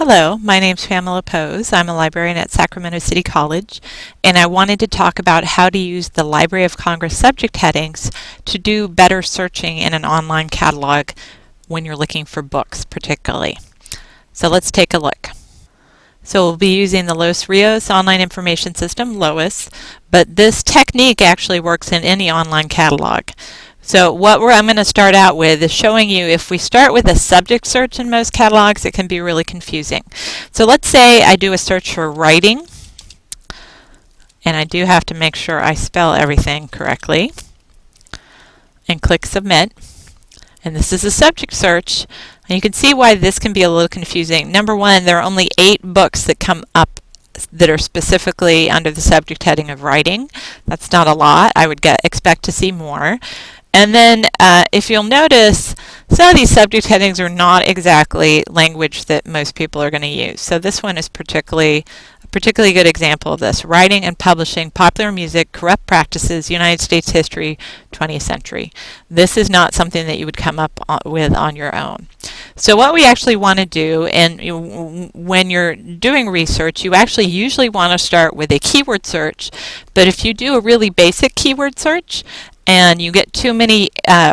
Hello, my name's Pamela Pose. I'm a librarian at Sacramento City College, and I wanted to talk about how to use the Library of Congress subject headings to do better searching in an online catalog when you're looking for books particularly. So let's take a look. So we'll be using the Los Rios Online Information System, LOIS, but this technique actually works in any online catalog. So I'm going to start out with is showing you if we start with a subject search in most catalogs, it can be really confusing. So let's say I do a search for writing, and I do have to make sure I spell everything correctly, and click submit. And this is a subject search, and you can see why this can be a little confusing. Number one, there are only 8 books that come up that are specifically under the subject heading of writing. That's not a lot. I would expect to see more. And then if you'll notice, some of these subject headings are not exactly language that most people are going to use. So this one is a particularly good example of this. Writing and publishing, popular music, corrupt practices, United States history, 20th century. This is not something that you would come up with on your own. So what we actually want to do, and when you're doing research, you actually usually want to start with a keyword search. But if you do a really basic keyword search and you get too many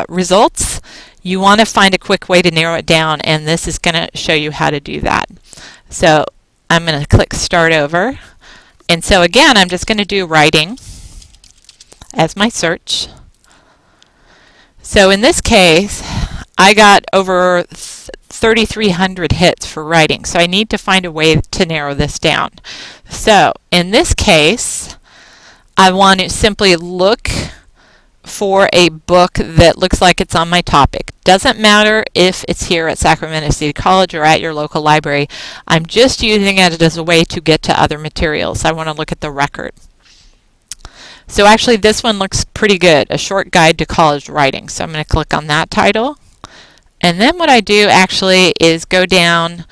results, you want to find a quick way to narrow it down, and this is going to show you how to do that. So I'm going to click Start Over. And so again, I'm just going to do writing as my search. So in this case, I got over 3,300 hits for writing. So I need to find a way to narrow this down. So in this case, I want to simply look for a book that looks like it's on my topic. Doesn't matter if it's here at Sacramento City College or at your local library. I'm just using it as a way to get to other materials. I want to look at the record. So actually this one looks pretty good, A Short Guide to College Writing. So I'm going to click on that title. And then what I do actually is go down.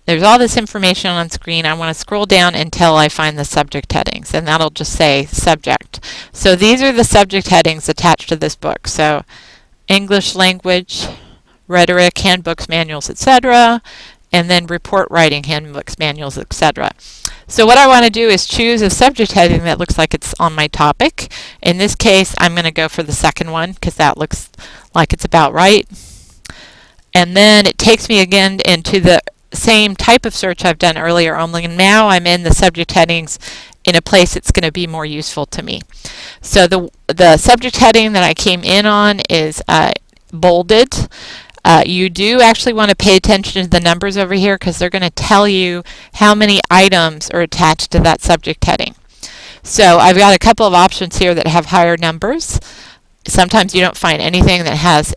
There's all this information on screen. I want to scroll down until I find the subject headings, and that'll just say subject. So these are the subject headings attached to this book. So English language, rhetoric, handbooks, manuals, etc., and then report writing, handbooks, manuals, etc. So what I want to do is choose a subject heading that looks like it's on my topic. In this case, I'm going to go for the second one because that looks like it's about right. And then it takes me again into the same type of search I've done earlier, only now I'm in the subject headings in a place that's going to be more useful to me. So the subject heading that I came in on is bolded. You do actually want to pay attention to the numbers over here because they're going to tell you how many items are attached to that subject heading. So I've got a couple of options here that have higher numbers. Sometimes you don't find anything that has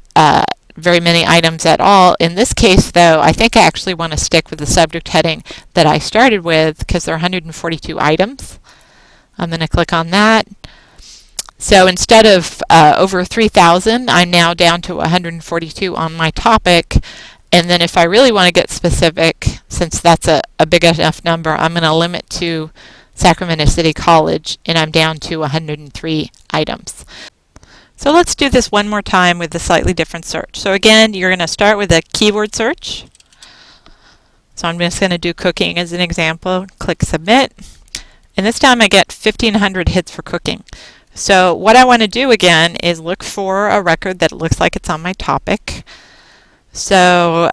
very many items at all. In this case, though, I think I actually want to stick with the subject heading that I started with because there are 142 items. I'm going to click on that. So instead of over 3,000, I'm now down to 142 on my topic. And then if I really want to get specific, since that's a big enough number, I'm going to limit to Sacramento City College, and I'm down to 103 items. So let's do this one more time with a slightly different search. So again, you're going to start with a keyword search. So I'm just going to do cooking as an example. Click submit. And this time I get 1,500 hits for cooking. So what I want to do again is look for a record that looks like it's on my topic. So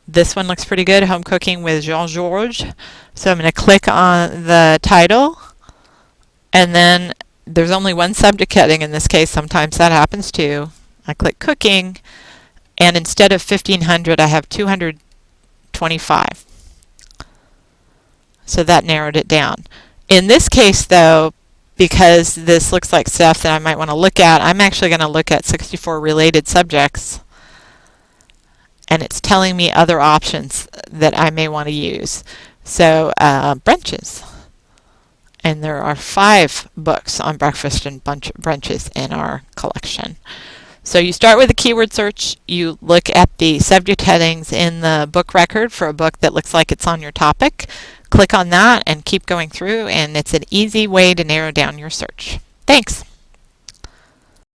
this one looks pretty good, Home Cooking with Jean-Georges. So I'm going to click on the title, and then there's only one subject heading in this case. Sometimes that happens too. I click cooking, and instead of 1,500, I have 225. So that narrowed it down. In this case, though, because this looks like stuff that I might want to look at, I'm actually going to look at 64 related subjects, and it's telling me other options that I may want to use. So brunches. And there are 5 books on breakfast and brunches in our collection. So you start with a keyword search, you look at the subject headings in the book record for a book that looks like it's on your topic, click on that and keep going through, and it's an easy way to narrow down your search. Thanks.